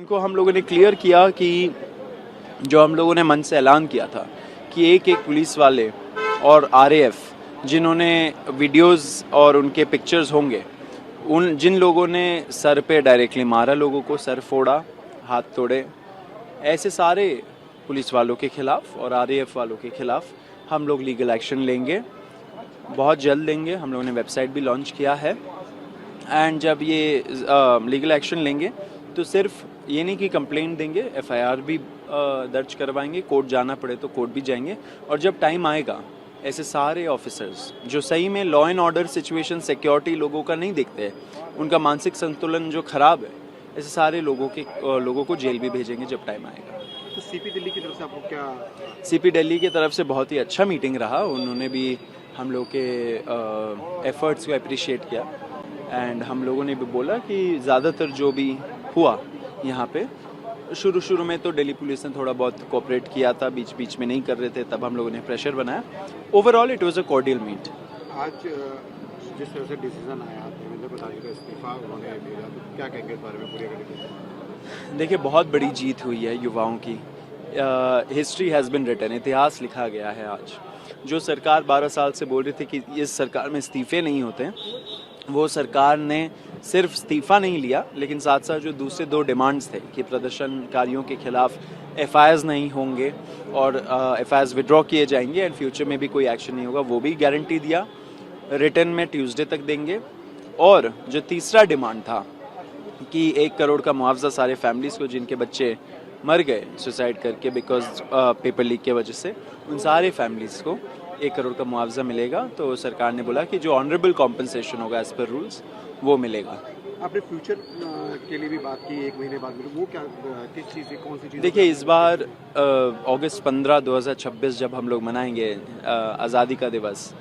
उनको हम लोगों ने क्लियर किया कि जो हम लोगों ने मन से ऐलान किया था कि एक एक पुलिस वाले और आरएएफ जिन्होंने वीडियोस और उनके पिक्चर्स होंगे, उन जिन लोगों ने सर पे डायरेक्टली मारा, लोगों को सर फोड़ा, हाथ तोड़े, ऐसे सारे पुलिस वालों के खिलाफ और आरएएफ वालों के खिलाफ हम लोग लीगल एक्शन लेंगे, बहुत जल्द लेंगे। हम लोगों ने वेबसाइट भी लॉन्च किया है। एंड जब ये लीगल एक्शन लेंगे तो सिर्फ ये नहीं कि कंप्लेंट देंगे, एफआईआर भी दर्ज करवाएंगे, कोर्ट जाना पड़े तो कोर्ट भी जाएंगे। और जब टाइम आएगा, ऐसे सारे ऑफिसर्स जो सही में law and order situation, security लोगों का नहीं देखते हैं, उनका मानसिक संतुलन जो खराब है, ऐसे सारे लोगों को जेल भी भेजेंगे जब टाइम आएगा। तो सीपी दिल्ली की तरफ से आपको क्या? सीपी दिल्ली की तरफ से बहुत ही अच्छा मीटिंग रहा। उन्होंने भी हम लोग के एफर्ट्स को अप्रिशिएट किया एंड हम लोगों ने भी बोला कि ज़्यादातर जो भी हुआ यहाँ पे, शुरू में तो दिल्ली पुलिस ने थोड़ा बहुत कोऑपरेट किया था, बीच बीच में नहीं कर रहे थे, तब हम लोगों ने प्रेशर बनाया। Overall it was a cordial meet. आज जिस तरह से डिसीजन आया देवेंद्र फडणवीस का इस्तीफा उन्होंने दिया, तो क्या कहेंगे इस बारे में पूरी करेंगे? देखिए, बहुत बड़ी जीत हुई है युवाओं की। हिस्ट्री हैज़ बिन रिटन, इतिहास लिखा गया है आज। जो सरकार 12 साल से बोल रही थी कि इस सरकार में इस्तीफे नहीं होते, वो सरकार ने सिर्फ इस्तीफा नहीं लिया, लेकिन साथ साथ जो दूसरे 2 डिमांड्स थे कि प्रदर्शनकारियों के खिलाफ एफआईआर्स नहीं होंगे और एफआईआर्स विड्रॉ किए जाएंगे एंड फ्यूचर में भी कोई एक्शन नहीं होगा, वो भी गारंटी दिया। रिटर्न में ट्यूसडे तक देंगे। और जो तीसरा डिमांड था कि 1 करोड़ का मुआवजा सारे फैमिलीज़ को जिनके बच्चे मर गए सुसाइड करके बिकॉज पेपर लीक के वजह से, उन सारे फैमिलीज़ को 1 करोड़ का मुआवजा मिलेगा। तो सरकार ने बोला कि जो ऑनरेबल कॉम्पनसेशन होगा एज पर रूल्स, वो मिलेगा। आपने फ्यूचर के लिए भी बात की, 1 महीने बाद, वो क्या, किस चीज़, कौन सी चीज़? देखिए, इस बार अगस्त 15, 2026 जब हम लोग मनाएंगे आज़ादी का दिवस,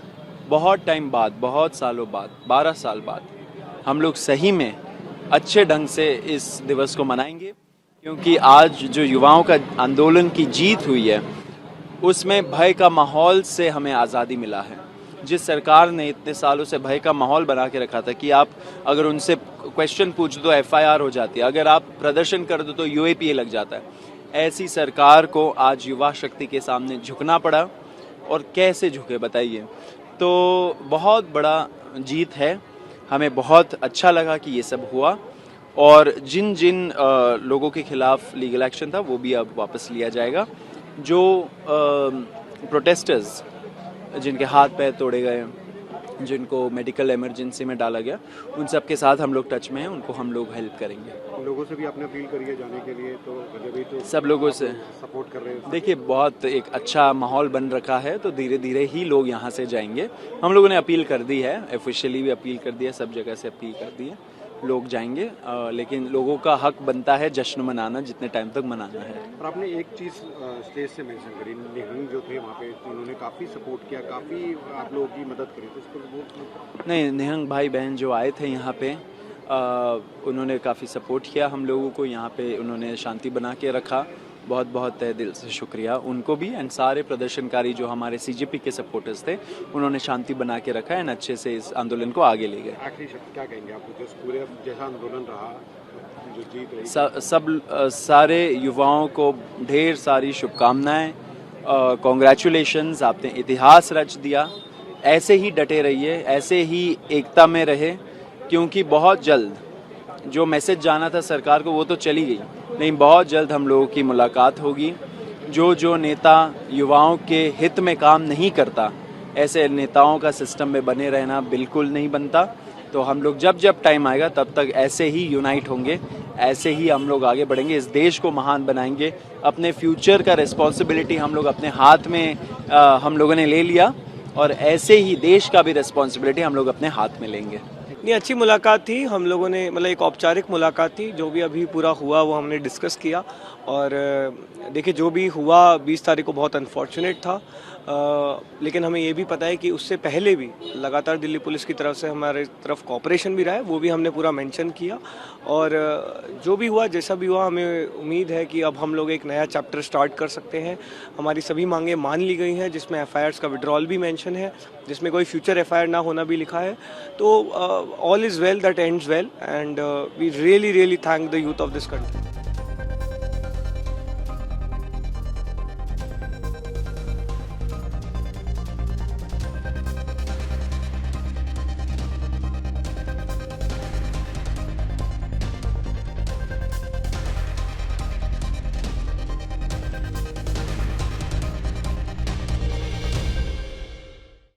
बहुत टाइम बाद, बहुत सालों बाद, 12 साल बाद, हम लोग सही में अच्छे ढंग से इस दिवस को मनाएंगे, क्योंकि आज जो युवाओं का आंदोलन की जीत हुई है, उसमें भय का माहौल से हमें आज़ादी मिला है। जिस सरकार ने इतने सालों से भय का माहौल बना के रखा था कि आप अगर उनसे क्वेश्चन पूछ दो एफआईआर हो जाती है, अगर आप प्रदर्शन कर दो तो यूएपीए लग जाता है, ऐसी सरकार को आज युवा शक्ति के सामने झुकना पड़ा। और कैसे झुके बताइए? तो बहुत बड़ा जीत है। हमें बहुत अच्छा लगा कि ये सब हुआ और जिन जिन लोगों के खिलाफ लीगल एक्शन था वो भी अब वापस लिया जाएगा। जो प्रोटेस्टर्स जिनके हाथ पैर तोड़े गए, जिनको मेडिकल इमरजेंसी में डाला गया, उन सब के साथ हम लोग टच में हैं, उनको हम लोग हेल्प करेंगे। लोगों से भी आपने अपील करी है जाने के लिए, तो सब लोगों से सपोर्ट कर रहे हैं? देखिए, बहुत एक अच्छा माहौल बन रखा है, तो धीरे धीरे ही लोग यहाँ से जाएंगे। हम लोगों ने अपील कर दी है, ऑफिशियली भी अपील कर दी है, सब जगह से अपील कर दी है, लोग जाएंगे। लेकिन लोगों का हक बनता है जश्न मनाना, जितने टाइम तक मनाना है। और आपने एक चीज़ स्टेज से मेंशन करी, निहंग जो थे वहाँ पे, उन्होंने काफ़ी सपोर्ट किया, काफ़ी आप लोगों की मदद करी, तो इसको बहुत नहीं, निहंग भाई बहन जो आए थे यहाँ पे, उन्होंने काफ़ी सपोर्ट किया हम लोगों को। यहाँ पे उन्होंने शांति बना के रखा, बहुत बहुत तहे दिल से शुक्रिया उनको भी। एंड सारे प्रदर्शनकारी जो हमारे सीजेपी के सपोर्टर्स थे, उन्होंने शांति बना के रखा एंड अच्छे से इस आंदोलन को आगे ले गए। आखिरी शब्द क्या कहेंगे आप, जो पूरे जैसा आंदोलन रहा, जो जीत रही? सब सारे युवाओं को ढेर सारी शुभकामनाएं, कॉन्ग्रेचुलेशंस, आपने इतिहास रच दिया। ऐसे ही डटे रहिए, ऐसे ही एकता में रहे, क्योंकि बहुत जल्द जो मैसेज जाना था सरकार को वो तो चली गई, लेकिन बहुत जल्द हम लोगों की मुलाकात होगी। जो नेता युवाओं के हित में काम नहीं करता, ऐसे नेताओं का सिस्टम में बने रहना बिल्कुल नहीं बनता। तो हम लोग जब जब टाइम आएगा तब तक ऐसे ही यूनाइट होंगे, ऐसे ही हम लोग आगे बढ़ेंगे, इस देश को महान बनाएंगे। अपने फ्यूचर का रिस्पॉन्सिबिलिटी हम लोग अपने हाथ में हम लोगों ने ले लिया और ऐसे ही देश का भी रिस्पॉन्सिबिलिटी हम लोग अपने हाथ में लेंगे। नहीं, अच्छी मुलाकात थी। हम लोगों ने मतलब एक औपचारिक मुलाकात थी, जो भी अभी पूरा हुआ वो हमने डिस्कस किया। और देखिए, जो भी हुआ 20 तारीख को बहुत अनफॉर्चुनेट था, लेकिन हमें ये भी पता है कि उससे पहले भी लगातार दिल्ली पुलिस की तरफ से हमारे तरफ कॉपरेशन भी रहा है, वो भी हमने पूरा मेंशन किया। और जो भी हुआ, जैसा भी हुआ, हमें उम्मीद है कि अब हम लोग एक नया चैप्टर स्टार्ट कर सकते हैं। हमारी सभी मांगें मान ली गई हैं, जिसमें एफआईआर्स का विड्रॉल भी मेंशन है, जिसमें कोई फ्यूचर एफआईआर ना होना भी लिखा है। तो all is well that ends well, and we really thank the youth of this country.